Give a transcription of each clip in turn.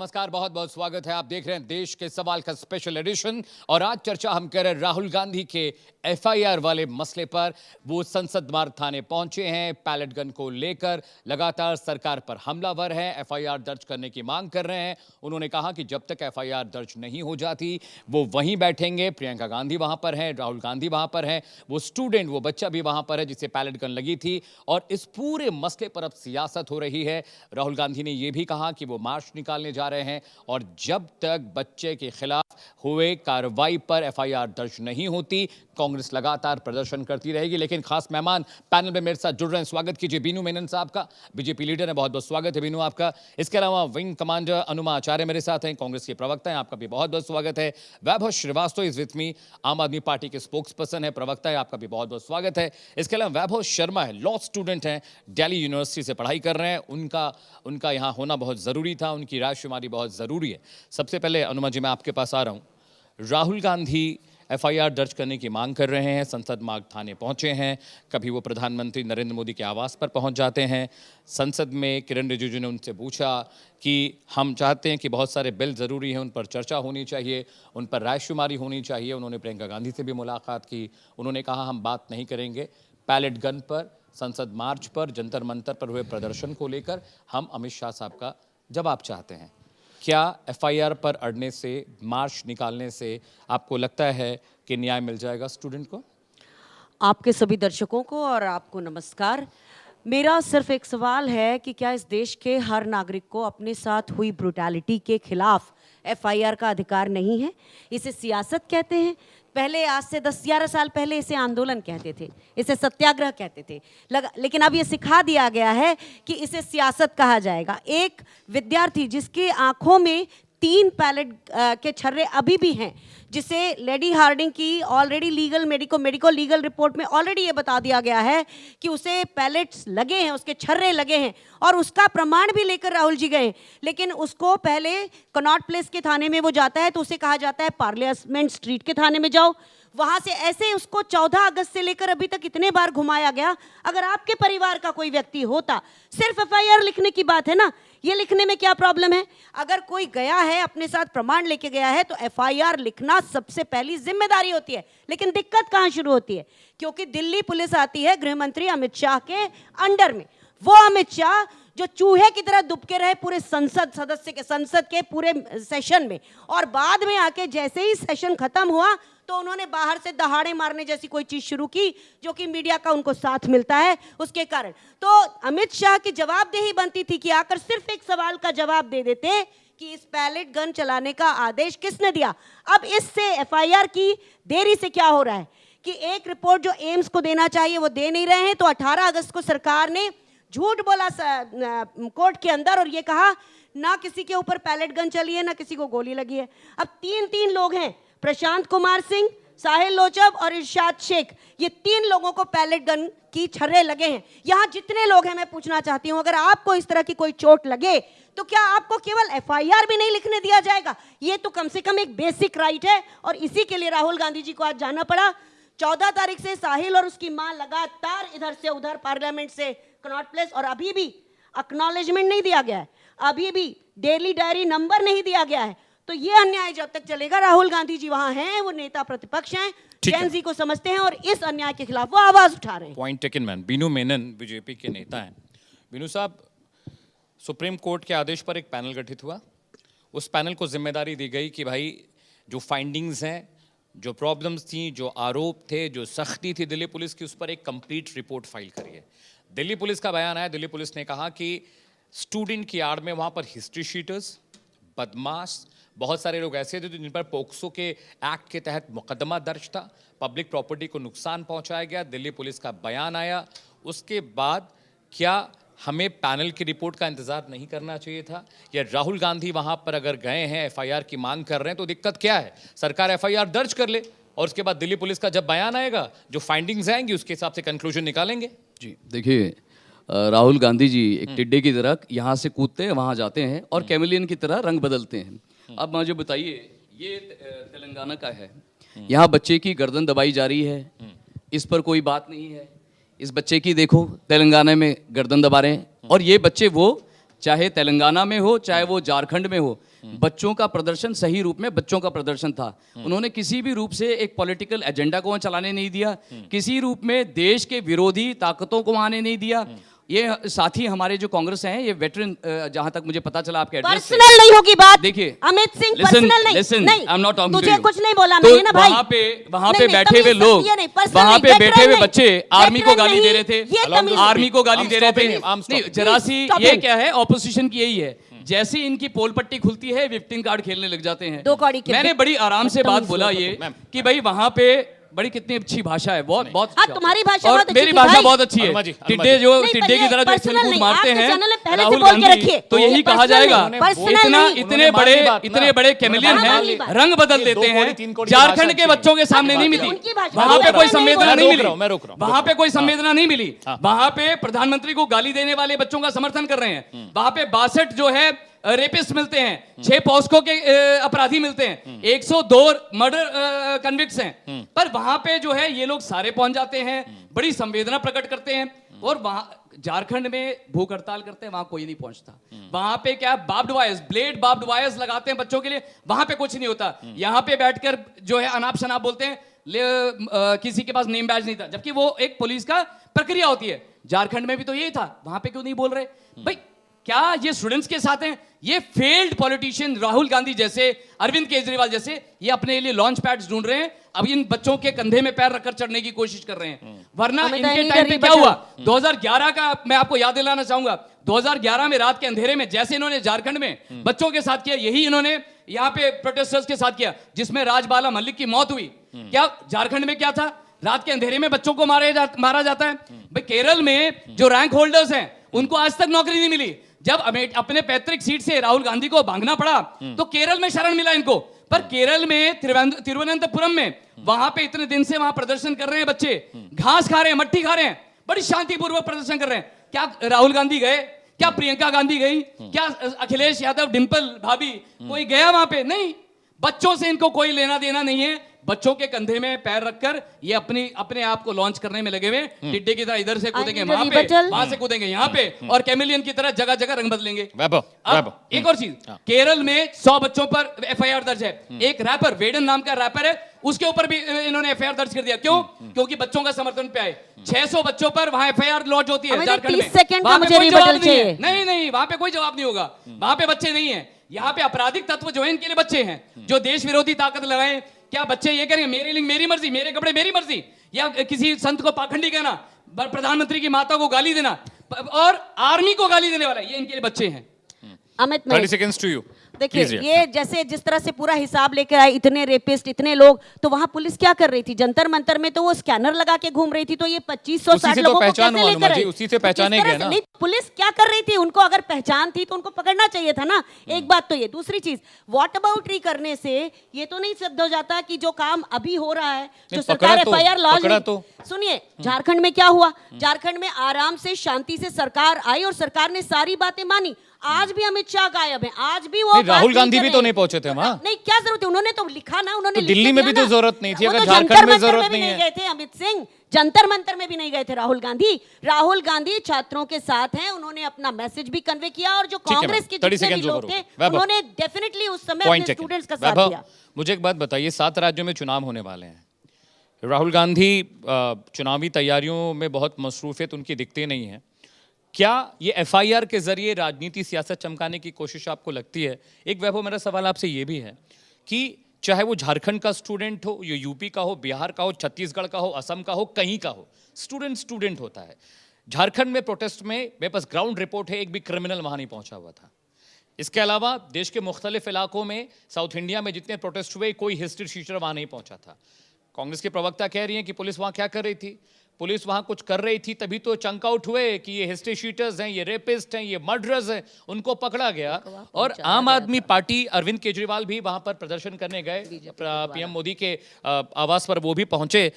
नमस्कार, बहुत बहुत स्वागत है। आप देख रहे हैं देश के सवाल का स्पेशल एडिशन और आज चर्चा हम कर रहे हैं राहुल गांधी के एफआईआर वाले मसले पर। वो संसद मार्ग थाने पहुंचे हैं, पैलेट गन को लेकर लगातार सरकार पर हमलावर हैं, एफआईआर दर्ज करने की मांग कर रहे हैं। उन्होंने कहा कि जब तक एफआईआर दर्ज नहीं हो जाती वो वहीं बैठेंगे। प्रियंका गांधी वहां पर है, राहुल गांधी वहां पर है, वो स्टूडेंट, वो बच्चा भी वहां पर है जिसे पैलेट गन लगी थी। और इस पूरे मसले पर अब सियासत हो रही है। राहुल गांधी ने यह भी कहा कि वो मार्च निकालने जा रहे हैं और जब तक बच्चे के खिलाफ हुए कार्रवाई पर एफआईआर दर्ज नहीं होती कांग्रेस लगातार प्रदर्शन करती रहेगी। लेकिन खास मेहमान पैनल में मेरे साथ जुड़ रहे हैं, स्वागत कीजिए बीनू मेनन साहब का, बीजेपी लीडर है। बहुत बहुत स्वागत है बीनू आपका। इसके अलावा विंग कमांडर अनुमा आचार्य मेरे साथ हैं, कांग्रेस के प्रवक्ता हैं, आपका भी बहुत बहुत स्वागत है। वैभव श्रीवास्तव इज विथ मी, आम आदमी पार्टी के स्पोक्स पर्सन है, प्रवक्ता है, आपका भी बहुत बहुत स्वागत है। इसके अलावा वैभव शर्मा है, लॉ स्टूडेंट हैं, दिल्ली यूनिवर्सिटी से पढ़ाई कर रहे हैं, उनका यहाँ होना बहुत ज़रूरी था, उनकी राय शुमारी बहुत ज़रूरी है। सबसे पहले अनुमा जी मैं आपके पास आ रहा हूँ। राहुल गांधी एफआईआर दर्ज करने की मांग कर रहे हैं, संसद मार्ग थाने पहुंचे हैं, कभी वो प्रधानमंत्री नरेंद्र मोदी के आवास पर पहुंच जाते हैं। संसद में किरण रिजिजू ने उनसे पूछा कि हम चाहते हैं कि बहुत सारे बिल ज़रूरी हैं, उन पर चर्चा होनी चाहिए, उन पर रायशुमारी होनी चाहिए। उन्होंने प्रियंका गांधी से भी मुलाकात की, उन्होंने कहा हम बात नहीं करेंगे पैलेट गन पर, संसद मार्च पर, जंतर मंतर पर हुए प्रदर्शन को लेकर हम अमित शाह साहब का जवाब चाहते हैं। क्या एफआईआर पर अड़ने से, मार्च निकालने से आपको लगता है कि न्याय मिल जाएगा स्टूडेंट को? आपके सभी दर्शकों को और आपको नमस्कार। मेरा सिर्फ एक सवाल है कि क्या इस देश के हर नागरिक को अपने साथ हुई ब्रुटैलिटी के खिलाफ एफआईआर का अधिकार नहीं है? इसे सियासत कहते हैं। पहले आज से 10-11 साल पहले इसे आंदोलन कहते थे, इसे सत्याग्रह कहते थे, लेकिन अब ये सिखा दिया गया है कि इसे सियासत कहा जाएगा। एक विद्यार्थी जिसकी आंखों में 3 पैलेट के छर्रे अभी भी हैं, जिसे लेडी हार्डिंग की ऑलरेडी मेडिको लीगल रिपोर्ट में ऑलरेडी ये बता दिया गया है कि उसे पैलेट्स लगे हैं, उसके छर्रे लगे हैं और उसका प्रमाण भी लेकर राहुल जी गए। लेकिन उसको पहले कनॉट प्लेस के थाने में वो जाता है तो उसे कहा जाता है पार्लियामेंट स्ट्रीट के थाने में जाओ, वहां से ऐसे उसको 14 अगस्त से लेकर अभी तक इतने बार घुमाया गया। अगर आपके परिवार का कोई व्यक्ति होता, सिर्फ एफआईआर लिखने की बात है ना, ये लिखने में क्या प्रॉब्लम है? अगर कोई गया है अपने साथ प्रमाण लेके गया है तो एफआईआर लिखना सबसे पहली जिम्मेदारी होती है। लेकिन दिक्कत कहां शुरू होती है? क्योंकि दिल्ली पुलिस आती है गृह मंत्री अमित शाह के अंडर में। वो अमित शाह जो चूहे की तरह दुबके रहे पूरे संसद के पूरे सेशन में, और बाद में आके जैसे ही सेशन खत्म हुआ तो उन्होंने बाहर से दहाड़े मारने जैसी कोई चीज शुरू की, जो कि मीडिया का उनको साथ मिलता है उसके कारण। तो अमित शाह की जवाबदेही बनती थी कि आकर सिर्फ एक सवाल का जवाब दे देते कि इस पैलेट गन चलाने का आदेश किसने दिया। अब इससे एफआईआर की देरी से क्या हो रहा है कि एक रिपोर्ट जो एम्स को देना चाहिए वो दे नहीं रहे हैं। तो 18 अगस्त को सरकार ने झूठ बोला कोर्ट के अंदर और ये कहा ना किसी के ऊपर पैलेट गन चली है ना किसी को गोली लगी है। अब 3 लोग हैं, प्रशांत कुमार सिंह, साहिल लोचब और इरशाद शेख, ये 3 लोगों को पैलेट गन की छर्रे लगे हैं। यहाँ जितने लोग हैं, मैं पूछना चाहती हूँ, अगर आपको इस तरह की कोई चोट लगे तो क्या आपको केवल एफआईआर भी नहीं लिखने दिया जाएगा? ये तो कम से कम एक बेसिक राइट है और इसी के लिए राहुल गांधी जी को आज जाना पड़ा। 14 तारीख से साहिल और उसकी मां लगातार इधर से उधर पार्लियामेंट से कनॉट प्लेस, और अभी भी एक्नॉलेजमेंट नहीं दिया गया है, अभी भी डेली डायरी नंबर नहीं दिया गया है। तो ये अन्याय जब तक चलेगा, राहुल गांधी जी वहां हैं, वो नेता प्रतिपक्ष हैं, जेन जी को समझते हैं और इस अन्याय के खिलाफ वो आवाज उठा रहे हैं। Point taken man. Binu Menon BJP के नेता हैं। बीनू साहब, सुप्रीम कोर्ट के आदेश पर एक पैनल गठित हुआ, उस पैनल को जिम्मेदारी दी गई कि भाई जो फाइंडिंग्स हैं, जो प्रॉब्लम्स थी, जो आरोप थे, जो सख्ती थी दिल्ली पुलिस की, उस पर एक कंप्लीट रिपोर्ट फाइल करिए। दिल्ली पुलिस का बयान आया, दिल्ली पुलिस ने कहा कि स्टूडेंट की आड़ में वहाँ पर हिस्ट्री शीटर्स, बदमाश, बहुत सारे लोग ऐसे थे जिन पर पोक्सो के एक्ट के तहत मुकदमा दर्ज था, पब्लिक प्रॉपर्टी को नुकसान पहुंचाया गया। दिल्ली पुलिस का बयान आया, उसके बाद क्या हमें पैनल की रिपोर्ट का इंतजार नहीं करना चाहिए था? या राहुल गांधी वहां पर अगर गए हैं, एफआईआर की मांग कर रहे हैं, तो दिक्कत क्या है? सरकार एफआईआर दर्ज कर ले और उसके बाद दिल्ली पुलिस का जब बयान आएगा, जो फाइंडिंग्स आएंगी उसके हिसाब से कंक्लूजन निकालेंगे। जी देखिए, राहुल गांधी जी एक टिड्डे की तरह यहाँ से कूदते हैं वहाँ जाते हैं और कैमिलियन की तरह रंग बदलते हैं। अब मुझे बताइए, ये तेलंगाना का है, यहाँ बच्चे की गर्दन दबाई जा रही है, इस पर कोई बात नहीं है। इस बच्चे की देखो, तेलंगाना में गर्दन दबा रहे हैं और ये बच्चे वो चाहे तेलंगाना में हो चाहे वो झारखंड में हो, बच्चों का प्रदर्शन सही रूप में बच्चों का प्रदर्शन था। उन्होंने किसी भी रूप से एक पॉलिटिकल एजेंडा को वहाँ चलाने नहीं दिया, किसी रूप में देश के विरोधी ताकतों को आने नहीं दिया। ये साथी हमारे जो कांग्रेस हैं, ये वेटरन, जहां तक मुझे पता चला आपके एड्रेस से, पर्सनल नहीं होगी बात। देखिए अमित सिंह, पर्सनल नहीं। Listen, I am not talking to तुझे यू। कुछ नहीं बोला तो मैंने ना भाई। वहां पे नहीं, बैठे हुए तमीज लोग, ये नहीं, personal वहां नहीं, पे veteran बैठे हुए नहीं, बच्चे आर्मी को veteran गाली नहीं, दे रहे थे, ये तमीज आर्मी को गाली I'm दे रहे stopping थे। him, I'm नहीं, stopping. जरा सी Stop ये him. क्या है, ऑपोजिशन की यही है, जैसे इनकी पोल पट्टी खुलती है विक्टिम कार्ड खेलने लग जाते हैं। दो कौड़ी के मैंने बड़ी आराम से बात बदतमीज बोला लोग ये मैम। कि भाई वहां पे बड़ी कितनी अच्छी भाषा है, बहुत बहुत हाँ, अच्छा। तुम्हारी भाषा और बहुत अच्छी मेरी थी भाषा भाई। बहुत अच्छी है। हनुमा जी, टिड्डे जो नहीं, टिड्डे की तरह जो personal छलकूद नहीं, मारते आपके हैं चैनल में पहले से राहुल बोल के गांधी, रखिए। तो यही ये कहा personal जाएगा, नहीं, personal इतना नहीं। इतने बड़े कैमिलियन मान हैं, ली बात। रंग बदल देते हैं, झारखंड के बच्चों के सामने नहीं मिली, उनकी भाषा वहां पे मैं कोई नहीं संवेदना बोल नहीं रहा मिली, हूं, मैं रोक रहा हूं। वहां पे कोई संवेदना नहीं मिली। वहां पे प्रधानमंत्री को गाली देने वाले बच्चों का समर्थन कर रहे हैं, वहां पे 62 जो है रेपिस्ट मिलते हैं, 6 पॉस्को के अपराधी मिलते हैं, 102 मर्डर कन्विक्ट्स हैं, पर वहां पे जो है ये लोग सारे पहुंच जाते हैं, बड़ी संवेदना प्रकट करते हैं। और वहां झारखंड में भूख हड़ताल करते हैं, वहां कोई नहीं पहुंचता। वहां पे क्या, barbed wires, blade barbed wires लगाते हैं बच्चों के लिए, वहां पे कुछ नहीं होता। यहां पे बैठकर जो है अनाप शनाप बोलते हैं, किसी के पास नेम बैज नहीं था, जबकि वो एक पुलिस का प्रक्रिया होती है। झारखंड में भी तो यही था, वहां पे क्यों नहीं बोल रहे भाई? क्या ये स्टूडेंट्स के साथ हैं? ये फेल्ड पॉलिटिशियन राहुल गांधी जैसे, अरविंद केजरीवाल जैसे, ये अपने लिए लॉन्च पैड्स ढूंढ रहे हैं, अब इन बच्चों के कंधे में पैर रखकर चढ़ने की कोशिश कर रहे हैं। वरना इनके टाइम पे क्या हुआ, 2011 का मैं आपको याद दिलाना चाहूंगा, 2011 में रात के अंधेरे में जैसे इन्होंने झारखंड में बच्चों के साथ किया, यही इन्होंने यहाँ पे प्रोटेस्टर्स के साथ किया, जिसमें राजबाला मलिक की मौत हुई। क्या झारखंड में क्या था? रात के अंधेरे में बच्चों को मारा जाता है। भाई केरल में जो रैंक होल्डर्स हैं, उनको आज तक नौकरी नहीं मिली। जब अपने पैतृक सीट से राहुल गांधी को भागना पड़ा, तो केरल में शरण मिला इनको। पर केरल में तिरुवनंतपुरम में वहां पे इतने दिन से वहां प्रदर्शन कर रहे हैं बच्चे, घास खा रहे हैं, मट्टी खा रहे हैं, बड़ी शांतिपूर्वक प्रदर्शन कर रहे हैं। क्या राहुल गांधी गए? क्या प्रियंका गांधी गई? क्या अखिलेश यादव, डिंपल भाभी कोई गया वहां पे? नहीं। बच्चों से इनको कोई लेना देना नहीं है। बच्चों के कंधे में पैर रखकर ये अपने आप को लॉन्च करने में लगे हुए, टिड्डे की तरह इधर से कूदेंगे वहां पे, वहां से कूदेंगे यहाँ पे, और कैमिलियन की तरह जगह जगह रंग बदलेंगे। वैभव, एक और चीज, केरल में 100 बच्चों पर एफआईआर दर्ज है। एक रैपर, वेडन नाम का रैपर है, उसके ऊपर भी इन्होंने एफआईआर दर्ज कर दिया। क्यों? क्योंकि बच्चों का समर्थन पे आए। 600 बच्चों पर वहां एफआईआर लॉन्च होती है झारखंड में। 30 सेकंड का वहां पे मुझे कोई जवाब रिबटल नहीं है। चाहिए। नहीं नहीं, वहां पे कोई जवाब नहीं होगा। वहां पे बच्चे नहीं है, यहाँ पे आपराधिक तत्व जो है इनके लिए बच्चे हैं, जो देश विरोधी ताकत लगाए। क्या बच्चे ये करेंगे, मेरी लिंग मेरी मर्जी, मेरे कपड़े मेरी मर्जी, या किसी संत को पाखंडी कहना, प्रधानमंत्री की माता को गाली देना, और आर्मी को गाली देने वाला, ये इनके लिए बच्चे हैं। Amit, 30 seconds to you. देखिए, Please, ये जैसे जिस तरह से पूरा हिसाब लेकर आए, इतने रेपिस्ट, इतने लोग, तो वहां पुलिस क्या कर रही थी? जंतर मंतर में तो वो स्कैनर लगा के घूम रही थी, तो ये 2560 लोगों को कैसे लेकर आई? उसी से पहचाने गए ना। नहीं, पुलिस क्या कर रही थी? उनको अगर पहचान थी तो उनको पकड़ना चाहिए था ना। एक बात तो ये, दूसरी चीज, वॉट अबाउटरी करने से ये तो नहीं सिद्ध हो जाता कि जो काम अभी हो रहा है, जो सरकार एफआईआर लॉन्च, सुनिए, झारखंड में क्या हुआ? झारखंड में आराम से शांति से सरकार आई और सरकार ने सारी बातें मानी। आज भी अमित शाह गायब हैं, आज भी वो राहुल गांधी भी तो नहीं पहुंचे थे वहां। नहीं, क्या जरूरत है? उन्होंने तो लिखा ना, उन्होंने तो दिल्ली में भी तो जरूरत नहीं थी, अगर तो झारखंड में जरूरत नहीं है। गए थे अमित सिंह, जंतर मंतर में भी नहीं गए थे राहुल गांधी। राहुल गांधी छात्रों के साथ हैं, उन्होंने अपना मैसेज भी कन्वे किया, और जो कांग्रेस के जितने भी लोग थे, उन्होंने डेफिनेटली उस समय अपने स्टूडेंट्स का साथ दिया। मुझे एक बात बताइए, 7 राज्यों में चुनाव होने वाले हैं। राहुल गांधी चुनावी तैयारियों में बहुत मसरूफियत उनकी दिखती नहीं है। क्या ये एफआईआर के जरिए राजनीति सियासत चमकाने की कोशिश आपको लगती है? एक वैभव, मेरा सवाल आपसे ये भी है कि चाहे वो झारखंड का स्टूडेंट हो, ये यूपी का हो, बिहार का हो, छत्तीसगढ़ का हो, असम का हो, कहीं का हो, स्टूडेंट होता है। झारखंड में प्रोटेस्ट में मेरे पास ग्राउंड रिपोर्ट है, एक भी क्रिमिनल वहां नहीं पहुंचा हुआ था। इसके अलावा देश के मुख्तलिफ इलाकों में, साउथ इंडिया में जितने प्रोटेस्ट हुए, कोई हिस्ट्री शीटर वहां नहीं पहुंचा था। कांग्रेस के प्रवक्ता कह रही हैं कि पुलिस वहां क्या कर रही थी? पुलिस वहां कुछ कर रही थी, तभी तो चंक आउट हुए कि ये हिस्ट्री शीटर्स हैं, ये रेपिस्ट हैं, ये मर्डरर्स हैं, उनको पकड़ा गया। और आम आदमी पार्टी, अरविंद केजरीवाल भी वहां पर प्रदर्शन करने गए, पीएम मोदी के आवास पर वो भी पहुंचे।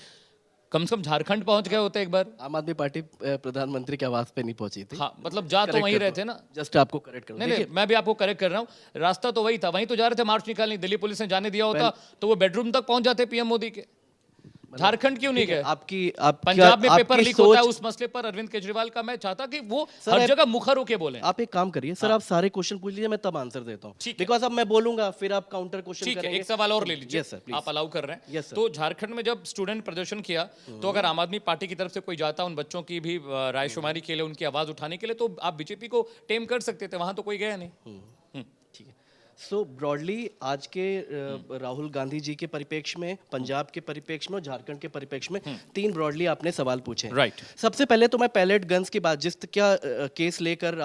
कम से कम झारखंड पहुंच गए होते एक बार। आम आदमी पार्टी प्रधानमंत्री के आवास पे नहीं पहुंची थी। हाँ, मतलब जा तो वहीं रहे थे ना। जस्ट आपको करेक्ट कर नहीं, मैं भी आपको करेक्ट कर रहा हूँ, रास्ता तो वही था, वहीं तो जा रहे थे मार्च निकालने। दिल्ली पुलिस ने जाने दिया होता तो वो बेडरूम तक पहुंच जाते पीएम मोदी के। झारखंड क्यों नहीं गए? आपकी पंजाब में पेपर आपकी लीक होता है सोच- उस मसले पर अरविंद केजरीवाल का, मैं चाहता कि वो सर, हर आप- जगह मुखर होके बोले। आप एक काम करिए सर, आप सारे क्वेश्चन पूछ लीजिए, मैं तब आंसर देता हूँ, ठीक है। बिकॉज अब मैं बोलूंगा फिर आप काउंटर क्वेश्चन ठीक है, करेंगे। एक सवाल और ले लीजिए। Yes, sir, please. आप अलाउ कर रहे हैं? Yes, sir. तो झारखंड में जब स्टूडेंट प्रदर्शन किया, तो अगर आम आदमी पार्टी की तरफ से कोई जाता उन बच्चों की भी रायशुमारी के लिए, उनकी आवाज उठाने के लिए, तो आप बीजेपी को टेम कर सकते थे, वहां तो कोई गया नहीं। ठीक है। सो ब्रॉडली आज के राहुल गांधी जी के परिप्रेक्ष्य में, पंजाब के परिप्रेक्ष्य में और झारखंड के परिप्रेक्ष्य में तीन ब्रॉडली आपने सवाल पूछे हैं। Right. सबसे पहले तो मैं पैलेट गन्स की बात, जिस क्या केस लेकर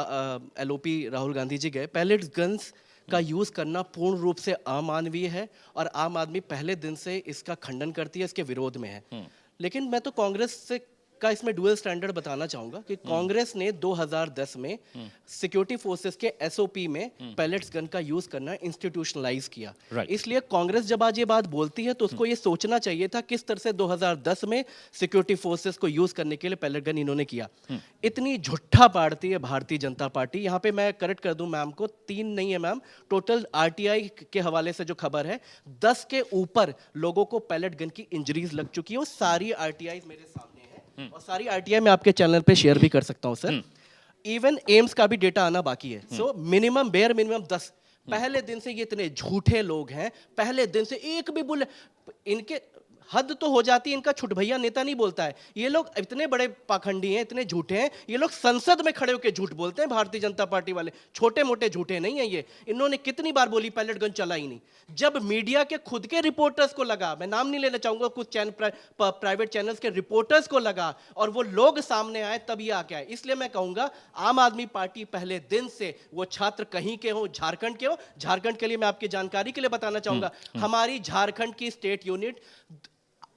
एलओपी राहुल गांधी जी गए, पैलेट गन्स का यूज करना पूर्ण रूप से अमानवीय है और आम आदमी पहले दिन से इसका खंडन करती है, इसके विरोध में है। लेकिन मैं तो कांग्रेस से का इसमें डुअल स्टैंडर्ड बताना चाहूंगा कि कांग्रेस ने 2010 में सिक्योरिटी फोर्सेस के एसओपी में पैलेट्स गन का यूज करना इंस्टीट्यूशनलाइज किया। Right. इसलिए कांग्रेस जब आज ये बात बोलती है तो उसको ये सोचना चाहिए था किस तरह से 2010 में सिक्योरिटी फोर्सेस को यूज करने के लिए पैलेट गन इन्होंने किया। इतनी झुट्ठा पाड़ती है भारतीय जनता पार्टी। यहाँ पे मैं करेक्ट कर दूं मैम को, 3 नहीं है मैम, टोटल आरटीआई के हवाले से जो खबर है 10 के ऊपर लोगों को पैलेट गन की इंजरीज लग चुकी है। वो सारी आरटीआई मेरे सामने है और सारी आरटीआई मैं आपके चैनल पे शेयर भी कर सकता हूं सर। इवन एम्स का भी डेटा आना बाकी है। So minimum bare minimum 10। पहले दिन से ये इतने झूठे लोग हैं, पहले दिन से एक भी बोले, इनके हद तो हो जाती है, इनका छुट भैया नेता नहीं बोलता है। ये लोग इतने बड़े पाखंडी हैं, इतने झूठे हैं, ये लोग संसद में खड़े होकर झूठ बोलते हैं। भारतीय जनता पार्टी वाले छोटे मोटे झूठे नहीं हैं ये। इन्होंने कितनी बार बोली पैलेट गन चला ही नहीं। जब मीडिया के खुद के रिपोर्टर्स को लगा, मैं नाम नहीं लेना चाहूंगा, कुछ प्राइवेट चैनल्स के रिपोर्टर्स को लगा और वो लोग सामने आए, तब ये आके आए। इसलिए मैं कहूंगा आम आदमी पार्टी पहले दिन से, वो छात्र कहीं के हो, झारखंड के हो, झारखंड के लिए मैं आपकी जानकारी के लिए बताना चाहूंगा, हमारी झारखंड की स्टेट यूनिट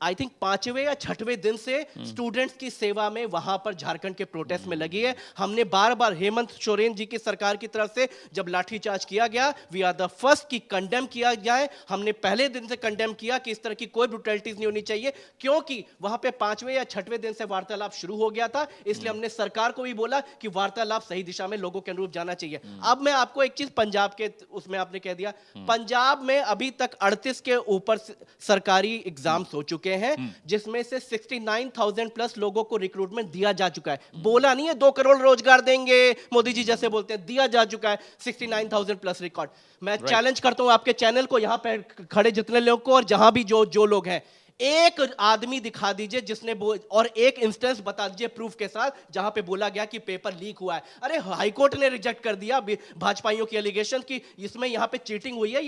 आई थिंक 5वें या 6वें दिन से स्टूडेंट्स की सेवा में वहां पर झारखंड के प्रोटेस्ट में लगी है। हमने बार बार हेमंत सोरेन जी की सरकार की तरफ से जब लाठीचार्ज किया गया, वी आर द फर्स्ट की कंडेम किया जाए। हमने पहले दिन से कंडेम किया कि इस तरह की कोई ब्रुटलिटीज नहीं होनी चाहिए, क्योंकि वहां पे 5वें या 6वें दिन से वार्तालाप शुरू हो गया था। इसलिए हमने सरकार को भी बोला कि वार्तालाप सही दिशा में लोगों के अनुरूप जाना चाहिए। अब मैं आपको एक चीज पंजाब के उसमें आपने कह दिया, पंजाब में अभी तक 38 के ऊपर सरकारी एग्जाम्स हो चुके हैं, जिसमें से 69,000 प्लस लोगों को रिक्रूटमेंट दिया जा चुका है। बोला नहीं है 2 करोड़ रोजगार देंगे मोदी जी जैसे बोलते हैं, दिया जा चुका है 69,000 प्लस रिकॉर्ड। मैं चैलेंज करता हूं आपके चैनल को, यहां पे खड़े जितने लोग को और जहां भी जो लोग हैं, एक आदमी दिखा दीजिए जिसने और एक इंस्टेंस बता दीजिए प्रूफ के साथ जहां पे बोला गया कि पेपर लीक हुआ है। अरे हाईकोर्ट ने रिजेक्ट कर दिया भाजपाइयों की एलिगेशन कि इसमें यहां पे चीटिंग हुई है,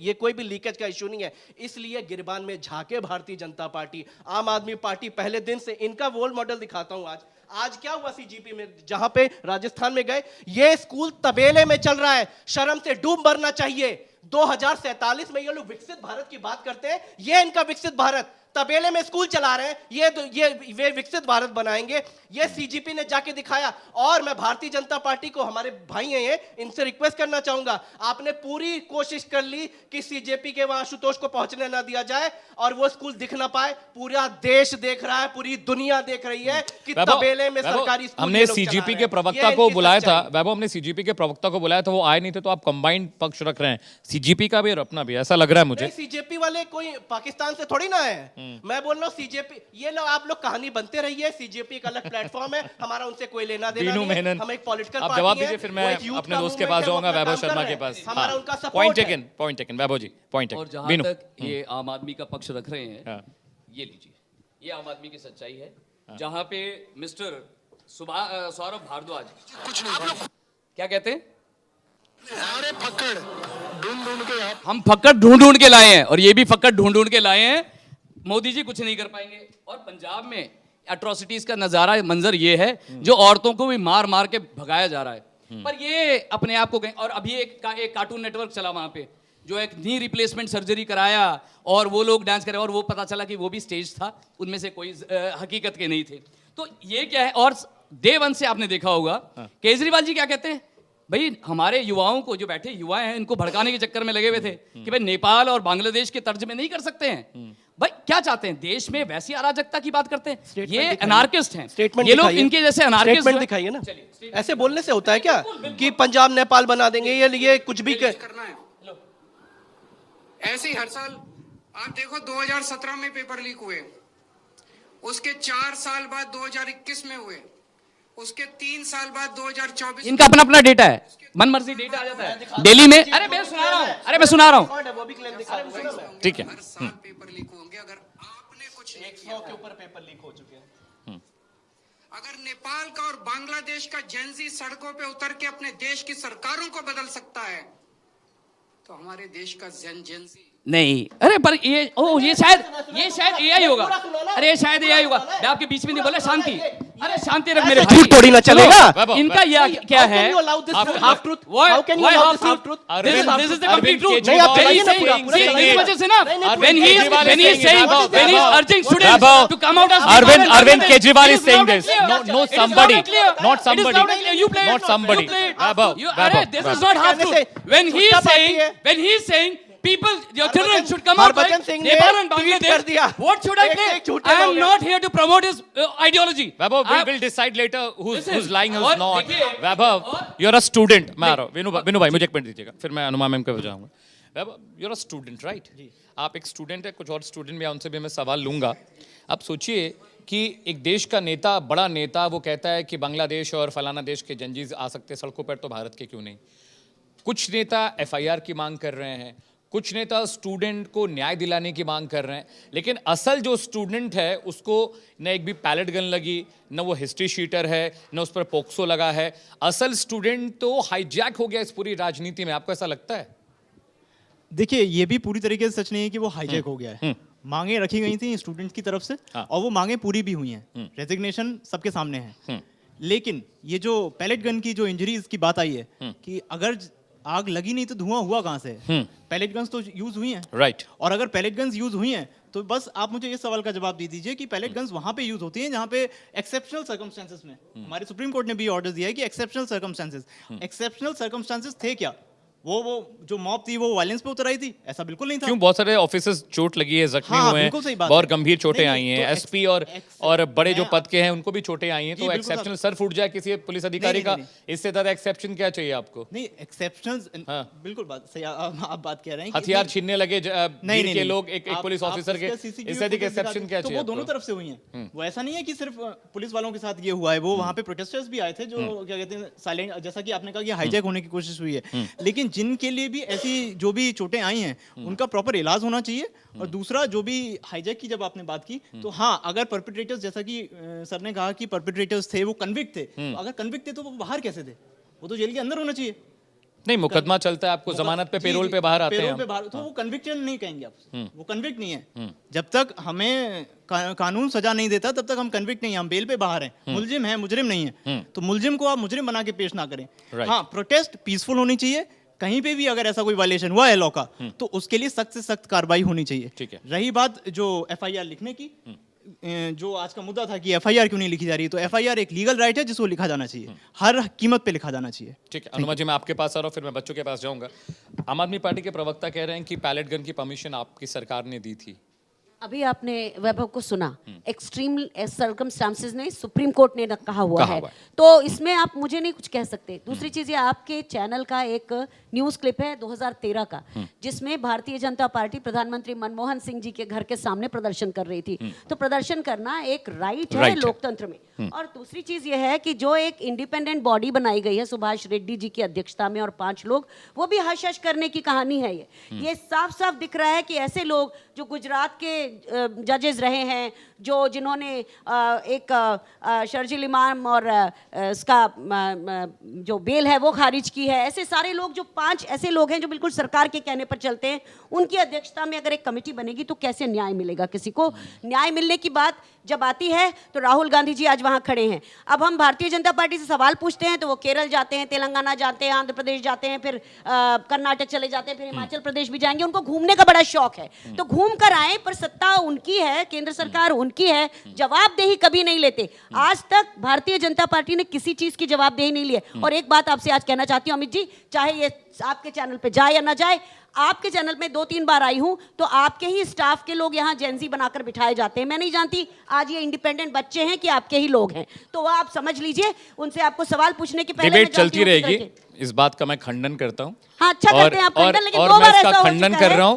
ये कोई भी लीकेज का इशू नहीं है। इसलिए गिरबान में झाके भारतीय जनता पार्टी, आम आदमी पार्टी पहले दिन से, इनका रोल मॉडल दिखाता हूं आज क्या हुआ सीजीपी में, जहां पे राजस्थान में गए, ये स्कूल तबेले में चल रहा है, शर्म से डूब मरना चाहिए। 2047 में ये लोग विकसित भारत की बात करते हैं, ये इनका विकसित भारत, तबेले में स्कूल चला रहे हैं, ये वे विकसित भारत बनाएंगे। ये सीजीपी ने जाके दिखाया। और मैं भारतीय जनता पार्टी को, हमारे भाई हैं ये, इनसे रिक्वेस्ट करना चाहूंगा, आपने पूरी कोशिश कर ली कि सीजेपी के वहां आशुतोष को पहुंचने ना दिया जाए और वो स्कूल दिख ना पाए। पूरा देश देख रहा है, पूरी दुनिया देख रही है कि तबेले में सरकारी स्कूल हमने सीजीपी के प्रवक्ता को बुलाया था, वैभव, हमने सीजीपी के प्रवक्ता को बुलाया था, वो आए नहीं थे, तो आप कंबाइंड पक्ष रख रहे हैं, सीजीपी का भी और अपना भी, ऐसा लग रहा है मुझे। सीजेपी वाले कोई पाकिस्तान से थोड़ी ना है। मैं बोल रहा हूँ सीजेपी, ये लोग, आप लोग कहानी बनते रहिए, सीजेपी एक अलग प्लेटफॉर्म है, हमारा उनसे कोई लेना देना नहीं है। हम एक पॉलिटिकल पार्टी है। जवाब दीजिए, फिर मैं अपने दोस्त के पास जाऊंगा, वैभव शर्मा के पास। हमारा उनका सपोर्ट है। पॉइंट टेकन वैभव जी, पॉइंट और टेकन। जहां तक ये आम आदमी का पक्ष रख रहे हैं, हाँ। ये लीजिए, ये आम आदमी की सच्चाई है। जहां पे मिस्टर सौरभ भारद्वाज, क्या कहते हैं, अरे फक्कड़ ढूंढ के आप, हम फक्कड़ ढूंढ के लाए हैं और ये भी फक्कड़ ढूंढ के लाए हैं, मोदी जी कुछ नहीं कर पाएंगे। और पंजाब में एट्रोसिटीज का नजारा, मंजर ये है, जो औरतों को भी मार मार के भगाया जा रहा है। पर ये अपने आप को कहीं, और अभी एक कार्टून नेटवर्क चला वहां पे, जो एक नी रिप्लेसमेंट सर्जरी कराया और वो लोग डांस करे, और वो पता चला कि वो भी स्टेज था, उनमें से कोई हकीकत के नहीं थे। तो ये क्या है। और डे 1 से आपने देखा होगा केजरीवाल जी क्या कहते हैं, भाई हमारे युवाओं को, जो बैठे युवा हैं, इनको भड़काने के चक्कर में लगे हुए थे कि भाई नेपाल और बांग्लादेश के तर्ज में नहीं कर सकते हैं। भाई क्या चाहते हैं, देश में वैसी अराजकता की बात करते हैं, ये अनार्किस्ट हैं, ये लोग, इनके जैसे अनार्किस्ट दिखाइए ना। ऐसे बोलने से होता है क्या कि पंजाब नेपाल बना देंगे, ये कुछ भी करना है। ऐसे ही हर साल आप देखो 2017 में पेपर लीक हुए, उसके 4 साल बाद 2021 में हुए, उसके 3 साल बाद 2024 इनका अपना अपना डेटा है, मनमर्जी डेटा आ जाता है दिल्ली में। अरे मैं सुना रहा हूँ, अरे मैं सुना रहा हूँ। ठीक है। हर साल पेपर लीक होंगे अगर आपने कुछ नहीं किया। 100 के ऊपर पेपर लीक हो चुके हैं। अगर नेपाल का और बांग्लादेश का जेंजी सड़कों पे उतर के अपने देश की सरकारों को बदल सकता है, तो हमारे देश का जेंजी नहीं, अरे पर ये शायद एआई होगा। अरे ये शायद एआई होगा। मैं आपके बीच में नहीं बोला, शांति। अरे शांति रख मेरे भाई। झूठ थोड़ी ना चलेगा। इनका ये क्या है? Half truth? How can you allow this half truth? This is the complete truth. नहीं, आप When बताइए he's ना saying, पूरा, see, पूरा इस वजह से ना, when he is Kejriwal is saying, saying when he is urging students Vaibhav, to come out as Arvind Kejriwal is saying It this. loud and No, clear. no, It is somebody, loud and clear. not It is somebody, loud and clear. You play it. not somebody. You play it. Vaibhav, Arre, this is not half कहने truth. से When he is झूठा saying, बात है। when he is saying, people, your children should come out Harbhajan like Singh ने Nepal and tweet कर Bangladesh. दिया। What should I एक play? से एक झूठे I am लोग हैं। not here to promote his ideology. Vaibhav, I- we'll decide later who's Listen, lying, और who's not. देखिए, Vaibhav, you're a student. मैं आ रहा हूँ। विनू भाई मुझे एक मिनट दीजिएगा, फिर मैं अनुमा मैम को जाऊंगा। Vaibhav, you're a student, right? आप एक स्टूडेंट है, कुछ और स्टूडेंट भी हैं, उनसे भी मैं सवाल लूंगा। आप सोचिए कि एक देश का नेता, बड़ा नेता, वो कहता है कि बांग्लादेश और फलाना देश के जंजीज आ सकते हैं सड़कों पर, तो भारत के क्यों नहीं? कुछ नेता एफआईआर की मांग कर रहे हैं, कुछ नेता स्टूडेंट को न्याय दिलाने की मांग कर रहे हैं, लेकिन असल जो स्टूडेंट है उसको न एक भी पैलेट गन लगी, न वो हिस्ट्री शीटर है, न उस पर पोक्सो लगा है। असल स्टूडेंट तो हाईजैक हो गया इस पूरी राजनीति में। आपको ऐसा लगता है? देखिए, ये भी पूरी तरीके से सच नहीं है कि वो हाईजैक हो गया है। मांगे रखी गई थी स्टूडेंट की तरफ से, हाँ। और वो मांगे पूरी भी हुई हैं। रेजिग्नेशन सबके सामने है। लेकिन ये जो पैलेट गन की जो इंजरीज की बात आई है कि अगर आग लगी नहीं तो धुआं हुआ कहाँ से? पैलेट गन्स तो यूज हुई हैं। राइट। और अगर पैलेट गन्स यूज हुई हैं तो बस आप मुझे इस सवाल का जवाब दे दीजिए कि पैलेट गन्स वहां पे यूज होती हैं जहां पे एक्सेप्शनल सर्कमस्टेंसेस में, हमारे सुप्रीम कोर्ट ने भी ऑर्डर दिया है कि एक्सेप्शनल सर्कमस्टेंसेस थे क्या? वो जो मॉब थी वो वायलेंस पे उतर आई थी? ऐसा बिल्कुल नहीं था। क्यों? बहुत सारे ऑफिसर्स चोट लगी है, जख्मी हाँ, हुए बिल्कुल सही हैं, बात बहुत है। गंभीर चोटें नहीं, आई हैं। तो एसपी और बड़े जो पद के हैं उनको भी चोटें आई हैं, जी, तो बिल्कुल एक्सेप्शनल सर फूट जाए किसी पुलिस अधिकारी का, नहीं, इससे ज्यादा एक्सेप्शन क्या चाहिए आपको? नहीं, एक्सेप्शनल्स हाँ। बिल्कुल बात सही, आप बात कह रहे हैं कि हथियार नहीं- छीनने लगे नहीं, भीड़ के लोग एक आप- पुलिस आप ऑफिसर के, उसका CCTV इससे अधिक फुटेज एक्सेप्शन दिखा- क्या तो चाहिए वो दोनों आपको? तरफ से हुई हैं। वो ऐसा नहीं है कि सिर्फ पुलिस वालों के साथ ये हुआ है, वो वहाँ पे प्रोटेस्टर्स भी आए थे जो क्या कहते हैं साइलेंट, जैसा कि आपने कहा कि हाईजैक होने की कोशिश हुई है, लेकिन जिनके लिए भी ऐसी जो भी चोटें आई हैं उनका प्रॉपर इलाज होना चाहिए। और दूसरा, जो भी हाईजैक की जब आपने बात की, तो हाँ, अगर परपिट्रेटर्स, जैसा कि सर ने कहा कि परपिट्रेटर्स थे, वो कन्विक्ट थे, तो अगर कन्विक्ट थे तो वो बाहर कैसे थे? वो तो जेल के अंदर होना चाहिए। नहीं, मुकदमा चलता है, आपको जमानत पे, जी, पेरोल जी, पे बाहर आते हैं पेरोल हम। पे बाहर, तो वो कन्विक्शन नहीं कहेंगे आप, वो कन्विक्ट नहीं है। जब तक हमें कानून सजा नहीं देता तब तक हम कन्विक्ट नहीं है, हम बेल पे बाहर हैं। मुलजिम है, मुजरिम नहीं है। तो मुलजिम को आप मुजरिम बना के पेश ना करें। Right. हाँ, प्रोटेस्ट पीसफुल होनी चाहिए। कहीं पे भी अगर ऐसा कोई वायलेशन हुआ है लॉ का, तो उसके लिए सख्त से सख्त कार्रवाई होनी चाहिए। ठीक है। रही बात जो एफआईआर लिखने की, जो आज का मुद्दा था कि एफआईआर क्यों नहीं लिखी जा रही, तो एफआईआर एक लीगल राइट है जिसको लिखा जाना चाहिए, हर कीमत पे लिखा जाना चाहिए। ठीक है, अनुमा जी, मैं आपके पास आ रहा हूँ, फिर मैं बच्चों के पास जाऊंगा। आम आदमी पार्टी के प्रवक्ता कह रहे हैं कि पैलेट गन की परमिशन आपकी सरकार ने दी थी। अभी आपने वैभव को सुना, एक्सट्रीम सर्कमस्टांसेस ने सुप्रीम कोर्ट ने कहा हुआ है, तो इसमें आप मुझे नहीं कुछ कह सकते। दूसरी चीज, ये आपके चैनल का एक न्यूज़ क्लिप है 2013 का, जिसमें भारतीय जनता पार्टी प्रधानमंत्री मनमोहन सिंह जी के घर के सामने प्रदर्शन कर रही थी। तो प्रदर्शन करना एक राइट है लोकतंत्र में। और दूसरी चीज ये है कि जो एक इंडिपेंडेंट बॉडी बनाई गई है सुभाष रेड्डी जी की अध्यक्षता में और 5 लोग, वो भी हश हश करने की कहानी है। ये साफ साफ दिख रहा है कि ऐसे लोग जो गुजरात के जजेस रहे हैं, जिन्होंने एक शर्जील इमाम और इसका जो बेल है वो खारिज की है, ऐसे सारे लोग, जो 5 ऐसे लोग हैं जो बिल्कुल सरकार के कहने पर चलते हैं, उनकी अध्यक्षता में अगर एक कमेटी बनेगी तो कैसे न्याय मिलेगा किसी को? न्याय मिलने की बात जब आती है तो राहुल गांधी जी आज वहां खड़े हैं। अब हम भारतीय जनता पार्टी से सवाल पूछते हैं तो वो केरल जाते हैं, तेलंगाना जाते हैं, आंध्र प्रदेश जाते हैं, फिर कर्नाटक चले जाते हैं, फिर हिमाचल प्रदेश भी जाएंगे। उनको घूमने का बड़ा शौक है, तो घूम कर आए, पर सत्ता उनकी है, केंद्र सरकार उनकी है, जवाबदेही कभी नहीं लेते। आज तक भारतीय जनता पार्टी ने किसी चीज की जवाबदेही नहीं ली है। और एक बात आपसे आज कहना चाहती हूँ अमित जी, चाहे ये आपके चैनल पे जाए या ना जाए, आपके चैनल में 2-3 बार आई हूं, तो आपके ही स्टाफ के लोग यहाँ जेंजी बनाकर बिठाए जाते हैं। मैं नहीं जानती आज ये इंडिपेंडेंट बच्चे हैं कि आपके ही लोग हैं, तो आप समझ लीजिए। उनसे आपको सवाल पूछने के पहले डिबेट चलती रहेगी, इस बात का मैं खंडन करता हूं। हाँ, अच्छा करते हैं आप खंडन, लेकिन और 2 मैं बार इसका ऐसा हो खंडन चुका कर है। रहा हूं।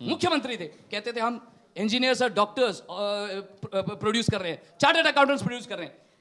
मुख्यमंत्री थे, कहते थे हम इंजीनियर्स और डॉक्टर्स प्रोड्यूस कर रहे हैं, चार्टर्ड अकाउंटेंट्स प्रोड्यूस कर रहे हैं।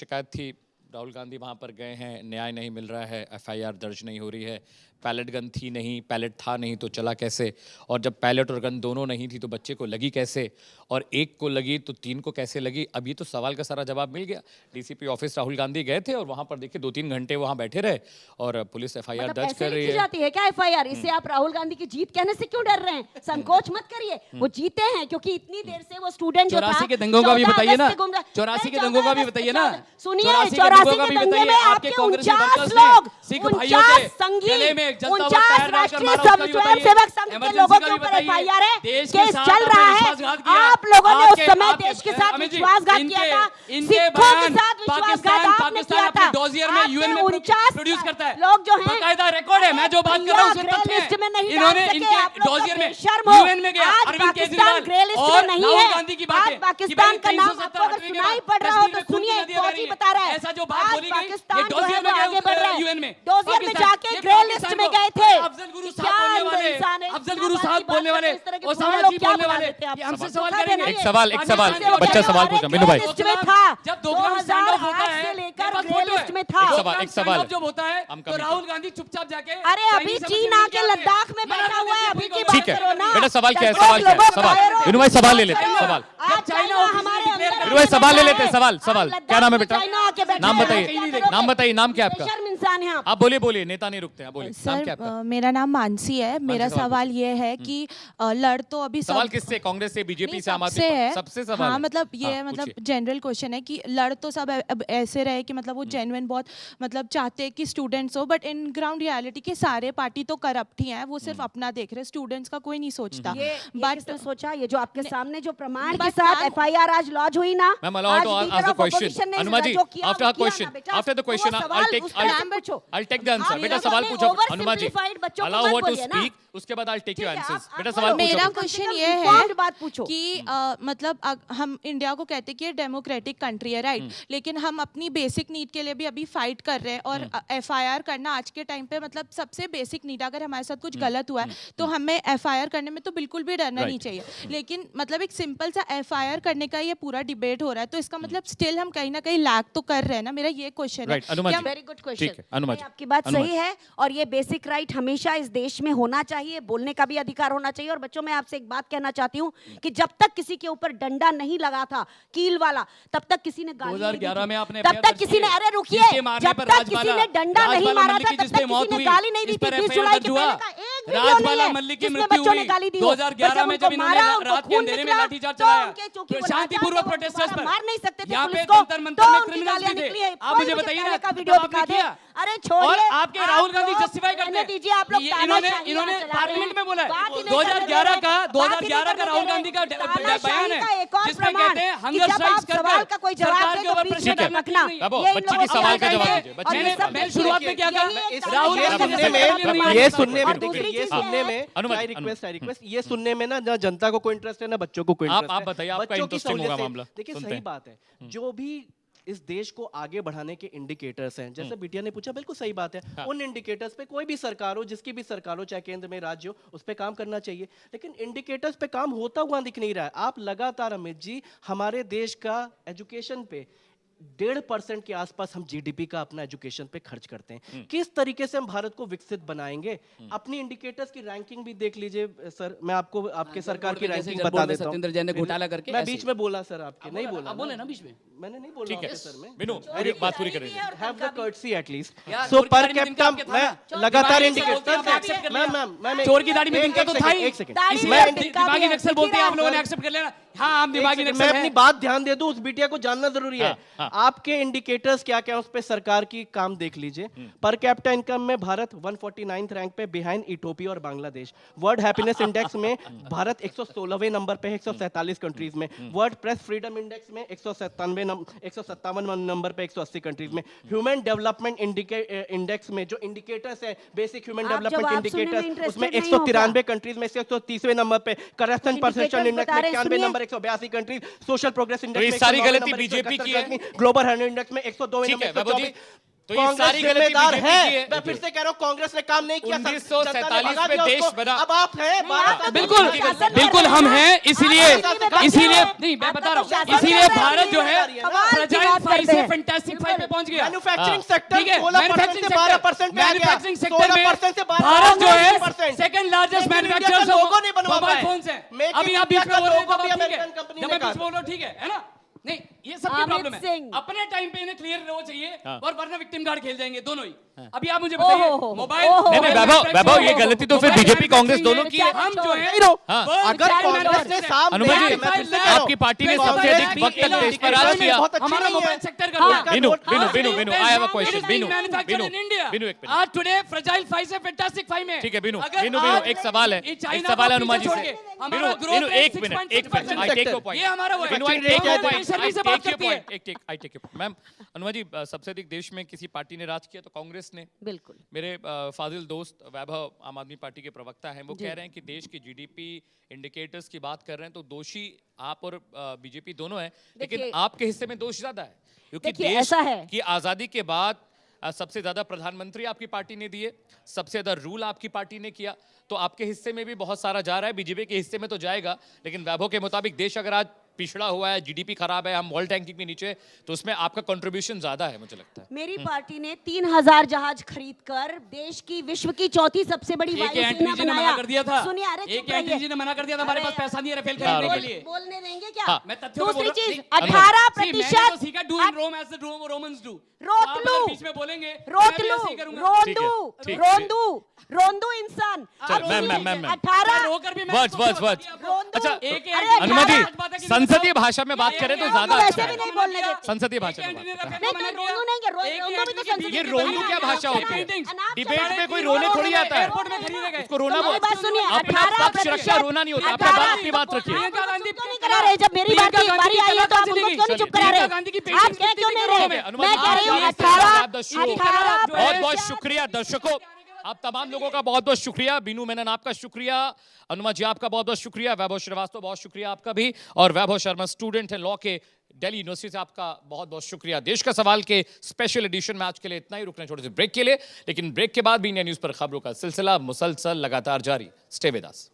शिकायत थी राहुल गांधी वहां पर गए हैं, न्याय नहीं मिल रहा है, एफआईआर दर्ज नहीं हो रही है, पैलेट गन थी नहीं, पैलेट था नहीं तो चला कैसे, और जब पैलेट और गन दोनों नहीं थी तो बच्चे को लगी कैसे, और एक को लगी तो 3 को कैसे लगी। अब ये तो सवाल का सारा जवाब मिल गया। डीसीपी ऑफिस राहुल गांधी गए थे और वहां पर देखिए 2-3 घंटे वहां बैठे रहे और पुलिस एफआईआर मतलब दर्ज ऐसे कर रही लिखी है। जाती है क्या एफआईआर? इसे आप राहुल गांधी की जीत कहने से क्यों डर रहे हैं? संकोच मत करिए, वो जीते हैं क्योंकि इतनी देर से वो स्टूडेंट जो था 84 के दंगों का भी 14 बताइए ना, अगस्त से घूम रहा- 84 के नहीं, दंगों का भी 14 बताइए ना, सुनिए 84 के 84 दंगों का के भी दंगे बताइए, में आपके आपके कांग्रेसी 49 वर्कर्स ने लोग, सिख भाइयों 49 के संघी, गले में जलता हुआ 49 टायर डालकर राष्ट्रीय मारा, उसका भी बताइए। स्वयंसेवक संघ के इमरजेंसी लोगों का के भी ऊपर बताइए। एफआईआर है, देश के केस साथ चल आपने रहा है। विश्वासघात किया। आप लोगों ने उस आपके- समय आपके- देश के साथ अमित जी, विश्वासघात किया इनके- था, इनके सिखों के बयान साथ विश्वासघात आपने पाकिस्तान किया अपने था। डोजियर में यूएन में 49 प्रोड्यूस करता है, लोग जो हैं बकायदा रिकॉर्ड है। मैं जो बात कर रहा हूं उसमें ग्रे तथ्य लिस्ट में है। नहीं इन्होंने डाल सके, इनके आप लोग तो डोजियर में बेशर्म हो। यूएन में गया आज अरविंद पाकिस्तान केजरीवाल ग्रे लिस्ट में और नहीं राहुल है। गांधी की आज बातें पाकिस्तान का नाम 370 आपको अगर हटने के सुनाई बाद पड़ रहा हो कश्मीर तो में खुद सुनिए, की नदियां बह फौजी रही हैं। बता रहा है। ऐसा जो बात आज बोली गई, पाकिस्तान ये जो डोजियर है में वो गया आगे बढ़ रहा है। यूएन में। डोजियर में पाकिस्तान- जाके ये ग्रे लिस्ट पाकिस्तान में को- गए थे। अफजल गुरु साहब क्या बोलने वाले, इंसान है? अफजल क्या गुरु बात साहब की बात बोलने वाले, करते हैं? इस तरह के ओसामा लोग जी क्या बोलने बना वाले, देते हैं आप? ये हमसे सबको सवाल धोखा करेंगे। देना एक है। सवाल पाकिस्तान बच्चा सवाल अरे पूछा, मीनू भाई। ग्रे लिस्ट में था, जब दोगला स्टैंड ऑफ होता 2008 है, से मेरे लेकर पास ग्रे फोटो लिस्ट है। में था। एक सवाल जब होता है हम तो कमिटी- राहुल गांधी चुपचाप जाके अरे अभी चीन आके लद्दाख में बैठा हुआ है, अभी की बात ठीक है करो ना। बेटा, सवाल क्या है? दस सवाल क्या है? लोगों सवाल कायरों- मीनू भाई सवाल ले लेते हैं। सवाल आज चाइना हमारे अंदर मीनू भाई सवाल ले लेते हैं। है। सवाल आज सवाल लद्दाख क्या नाम है में बेटा? चाइना आके बैठा नाम है। बताइए, क्या करोगे? नाम बताइए, नाम क्या है आपका? बेशर्म इंसान है आप। आप बोलिए, नेता नहीं रुकते हैं, बोलिए। नाम क्या है आपका? मेरा नाम मानसी है। मेरा सवाल सवाल ये है कि लड़ तो अभी सवाल सब किससे? कांग्रेस से, बीजेपी नहीं, से, आम आदमी सबसे है। सबसे सवाल हाँ है। मतलब ये हाँ, मतलब पूछिए। जनरल क्वेश्चन है कि लड़ तो सब अब ऐसे रहे कि मतलब वो जेन्युइन बहुत मतलब चाहते हैं कि स्टूडेंट्स हो, बट इन ग्राउंड रियलिटी के सारे पार्टी तो करप्ट ही हैं, वो सिर्फ अपना देख रहे हैं, स्टूडेंट्स का कोई नहीं सोचता। ये किसने सोचा? ये जो आपके सामने जो प्रमाण के But साथ ma'am- एफआईआर आज लॉन्च हुई ना, Ma'am, allow her to आज ask leader the of question. opposition ने Anuma ji, जो किया, after वो her किया question, ना बेटा, after the तो वो question, सवाल I'll take उस पर पूछो। I'll take the answer. आप बेटा ये सवाल अपने पूछो, over अनुमा जी। simplified बच्चों को Allow मत her to बोलिए ना। speak. उसके बाद I'll take your ठीक है, answers. आप बेटा बोलो। सवाल पूछो। मेरा कम से क्वेश्चन कम ये informed है बात पूछो। कि मतलब हम इंडिया को कहते हैं कि ये डेमोक्रेटिक कंट्री है, राइट, लेकिन हम अपनी बेसिक नीड के लिए भी अभी फाइट कर रहे हैं, और एफआईआर करना आज के टाइम पे मतलब सबसे बेसिक नीड, अगर हमारे साथ कुछ गलत हुआ है तो हमें एफआईआर करने में तो बिल्कुल भी डरना नहीं चाहिए, लेकिन मतलब एक सिंपल सा एफआईआर करने का ये पूरा डिबेट हो रहा है, तो इसका मतलब स्टिल हम कहीं ना कहीं लैग तो कर रहे हैं ना। मेरा ये क्वेश्चन है Right, अनुमा कि जी। हम- वेरी गुड ठीक क्वेश्चन। है, अनुमा जी। आपकी बात अनुमा सही है, और ये बेसिक राइट हमेशा इस देश में होना चाहिए, बोलने का भी अधिकार होना चाहिए। और बच्चों, मैं आपसे एक बात कहना चाहती हूँ कि जब तक किसी के ऊपर डंडा नहीं लगा था कील वाला, तब तक किसी ने गाली नहीं दी 2011 थी। में आपने तब तक किसी ने, अरे रुकिए, जब तक किसी ने डंडा नहीं मारा था तब तक किसी ने गाली नहीं दी थी। 20 जुलाई के पहले का एक वीडियो नहीं राजबाला है मल्लिक की जिसमें मृत्यु बच्चों ने हुई गाली दी हो। 2011 में उनको जब इन्होंने मारा, उनको रात के खून अंधेरे में निकला, लाठीचार्ज तो चलाया, उनके चूंकि वो शांतिपूर्वक नाजायज थे, वो प्रोटेस्टर्स दोबारा पर मार नहीं सकते थे यहाँ पुलिस पे को, जंतर मंतर तो में उनकी क्रिमिनल्स गालियां भी थे। निकली है। आप मुझे कोई बताइए पहले ना, का तब वीडियो आपने दिखा दे। किया? अरे छोड़िए, और आपके आप राहुल गांधी लोग जस्टिफाई करते रहने हैं। दीजिए, आप लोग इन्होंने तानाशाही इन्होंने यहाँ चला रहे पार्लियामेंट में बोला है बात ही नहीं 2011 का करने दे रहे। 2011 का राहुल गांधी का बयान का एक और है जिसमें प्रमाण कहते हैं कि हंगर जब स्ट्राइक्स आप सवाल का कोई जवाब सरकार दे के तो ऊपर बीच प्रेशर में डालना रखना। नहीं। बाबू, ये इन बच्ची लोगों की को सवाल का कहते जवाब हैं। दीजिए। और बच्ची ये ने- सब मैंने शुरुआत में क्या कहा? राहुल ये सुनने सुनने में में ये सुनने में दूसरी देखिए, ये चीज़ सुनने में अनुमति, आई रिक्वेस्ट ये सुनने में ना जनता को कोई इंटरेस्ट है ना बच्चों को कोई इंटरेस्ट आप बताइए, आपका बच्चों की interesting होगा सहूलियत से- मामला। देखिए सुनते सही हैं। बात है, जो भी इस देश को आगे बढ़ाने के इंडिकेटर्स हैं, जैसे बिटिया ने पूछा, बिल्कुल सही बात है। उन इंडिकेटर्स पे कोई भी सरकार हो, जिसकी भी सरकार हो, चाहे केंद्र में राज्य हो, उस पे काम करना चाहिए, लेकिन इंडिकेटर्स पे काम होता हुआ दिख नहीं रहा है। आप लगातार अमित जी हमारे देश का एजुकेशन पे 1.5% के आसपास हम जीडीपी का अपना एजुकेशन पे खर्च करते हैं। किस तरीके से हम भारत को विकसित बनाएंगे? अपनी इंडिकेटर्स की रैंकिंग भी देख लीजिए सर, मैं आपको आपके सरकार की रैंकिंग बता देता हूं। सत्येंद्र जैन ने घोटाला करके मैं ऐसे- बीच में बोला सर, आपके नहीं बोला, आप बोले ना बीच में। मैंने नहीं बोला ठीक है आपके सर में। मीनू, मेरी बात पूरी करेंगे। Have the courtesy at least. यार, So चोर की per दाढ़ी में capita तिनका आपके था मैं ना? लगातार दिमागी इंडिकेटर नक्सल बोलते हैं, आप accept कर लिया। मैं चोर की दाढ़ी में तिनका तो था ही। एक सेकंड दाढ़ी इसीलिए में आप तिनका दिमागी भी है, नक्सल बोलते हैं, आप लोगों ने सर। एक्सेप्ट कर लिया। हाँ, हम दिमागी मैं नक्सल अपनी हैं। बात ध्यान दे दूं, उस बिटिया को जानना जरूरी है। आपके इंडिकेटर्स क्या क्या, उस पे सरकार की काम देख लीजिए। पर कैपिटा इनकम में भारत 149th रैंक पे, बिहाइंड इथोपिया और बांग्लादेश। वर्ल्ड हैप्पीनेस इंडेक्स में भारत 116वें नंबर पे है 147 कंट्रीज में। वर्ल्ड प्रेस फ्रीडम इंडेक्स में 157 नंबर पे 180 कंट्रीज में। ह्यूमन डेवलपमेंट इंडेक्स में जो इंडिकेटर्स है, बेसिक ह्यूमन आप डेवलपमेंट जवाब सुनने में इंडिकेटर्स, उसमें interested नहीं हो 193 कंट्रीज में 130वें नंबर पे। करप्शन परसेप्शन Indicators इंडेक्स बता में रहे हैं, 91 सुनिए। Number 182 countries. सोशल प्रोग्रेस तो इंडेक्स ये में सारी 109 गलती नंबर, बीजेपी की 171 है। ग्लोबल हर्निंग इंडेक्स में 102 ठीक है, नंबर, बाबू जी, तो ये कांग्रेस सारी गलती जिम्मेदार बीजेपी है। की है। मैं फिर से कह रहा हूँ कांग्रेस ने काम नहीं किया। 1947 जनता ने में भगा दिया देश उसको। बना। अब आप हैं बिल्कुल बिल्कुल हम हैं, इसलिए नहीं मैं बता रहा हूँ, इसीलिए भारत जो है फ्रजाइल 5 से फैंटास्टिक 5 पे पहुंच गया। मैन्युफैक्चरिंग ठीक सेक्टर है, 16% से 12% पे आ गया। मैन्युफैक्चरिंग सेक्टर में 16% से 12% भारत जो है 20%। Second largest Make in India manufacturer का logo नहीं बनवा मोबाइल पाए। फोन्स है। Make in अभी आप India बीच में का बोल रहे हो, logo तो भी ठीक है, American company जब ने मैं बीच कहा। बोल रहा हूँ ठीक है ना? नहीं, ये सबकी अमित प्रॉब्लम है। सिंह। अपने टाइम पे इन्हें क्लियर हो चाहिए, हाँ। और वरना विक्टिम कार्ड खेल जाएंगे दोनों ही। अभी आप मुझे ओहो, बताइए, मोबाइल ओहो, नहीं, वैभव, ये गलती तो फिर बीजेपी कांग्रेस दोनों की है। हम जो है हाँ। अगर कांग्रेस ने साफ अनुमति नहीं जी, किया, मैं फिर से कह रहा हूँ, आपकी पार्टी ने कांग्रेस सबसे अधिक भी वक्त तक देश पर राज एजुकेशन में किया। बहुत अच्छी हमारा नहीं है। मोबाइल सेक्टर का हाँ। रोल। बिनु, There's I have a no question. manufacturing बिनु, manufactured in India. बिनु, एक मिनट। आज टुडे फ्रजाइल 5 से फैंटास्टिक 5 में। ठीक है, बिनु, अगर बिनु, आज एक सवाल है, ये एक चाइना सवाल है को अनुमा पीछे जी छोड़ से। के, हमारा बिनु, growth बिनु, rate एक minute, 6.6% I take your point. ये हमारा वो है। बिनु, I Manufacturing take your rate point. बेशर्मी से I बात take your करती है। point. I take your point. Ma'am, Anuma ji, सबसे अधिक देश में किसी पार्टी ने राज किया तो कांग्रेस ने। बिल्कुल। मेरे फाजिल दोस्त वैभव आम आदमी पार्टी के प्रवक्ता हैं, वो कह रहे हैं कि देश की जीडीपी इंडिकेटर्स की बात कर रहे हैं तो दोषी आप और बीजेपी दोनों हैं, लेकिन देखिए- आपके हिस्से में दोष ज्यादा है, क्योंकि देखिए, देश ऐसा है। की आजादी के बाद सबसे ज्यादा प्रधानमंत्री आपकी पार्टी ने दिए, सबसे ज्यादा रूल आपकी पार्टी ने किया, तो आपके हिस्से में भी बहुत सारा जा रहा है, बीजेपी के हिस्से में तो जाएगा, लेकिन वैभव के मुताबिक देश अगर आज पिछड़ा हुआ है, जीडीपी खराब है, हम वर्ल्ड रैंकिंग में नीचे, तो उसमें आपका कंट्रीब्यूशन ज्यादा है, मुझे लगता है। मेरी पार्टी ने 3000 जहाज खरीदकर देश की विश्व की चौथी सबसे बड़ी एक वायुसेना एंट्री जी ने बनाया। मना कर दिया था। सुनिए, अरे एक चुप एंट्री जी रहिए। ने मना कर दिया था, हमारे अरे पास पैसा नहीं है रफेल हाँ, खरीदने के लिए। बोलने देंगे क्या? हाँ, मैं तथ्यों पे बोल दूसरी रहा हूँ। चीज, नहीं, 18% do in Rome as the Romans do. रोतलू, बीच में बोलेंगे, रोतलू, ठीक है, रोंदू, रोंदू इंसान। चल, मैम। 18 रोकर भी मैं वर्ड्स, इसको वर्ड्स, बता वर्ड्स। दिया आपको। रोंदू। अच्छा, एक अरे एंट्री- अनुमा जी, आज बात है कि संसदीय भाषा में बात करें तो ये ज्यादा वैसे अच्छा भी है। नहीं बोलने देते। संसदीय भाषा में एक बात एंट्री ने करें। रफेल नहीं, को मना तो किया। रोंदू नहीं है, एक रोंदू भी तो एंट्री के संसद बीच ये में रोंदू क्या भाषा होती है? डिबेट में कोई रोने थोड़ी आता है। एयरपोर्ट में खरीदे गए। उसको रोना मेरी बात सुनिए, अपना पक्ष 18% रक्षा रोना नहीं होता, अपने बात की बात रखिए। प्रियंका गांधी क्यों नहीं करा रहे? जब मेरी बात की बारी आई है तो आप उनको क्यों नहीं चुप करा रहे? प्रियंका गांधी की आप कह क्यों नहीं रहे? मैं कह रही हूँ 18 बहुत बहुत शुक्रिया दर्शकों, आप तमाम लोगों का बहुत बहुत शुक्रिया। बीनू मेनन आपका शुक्रिया, अनुमा जी आपका बहुत बहुत शुक्रिया, वैभव श्रीवास्तव बहुत शुक्रिया आपका भी, और वैभव शर्मा स्टूडेंट है लॉ के दिल्ली यूनिवर्सिटी से, आपका बहुत बहुत शुक्रिया। देश का सवाल के स्पेशल एडिशन में आज के लिए इतना ही, रुकने छोटे से ब्रेक के लिए, लेकिन ब्रेक के बाद भी इंडिया न्यूज पर खबरों का सिलसिला मुसलसल लगातार जारी। Stay with us.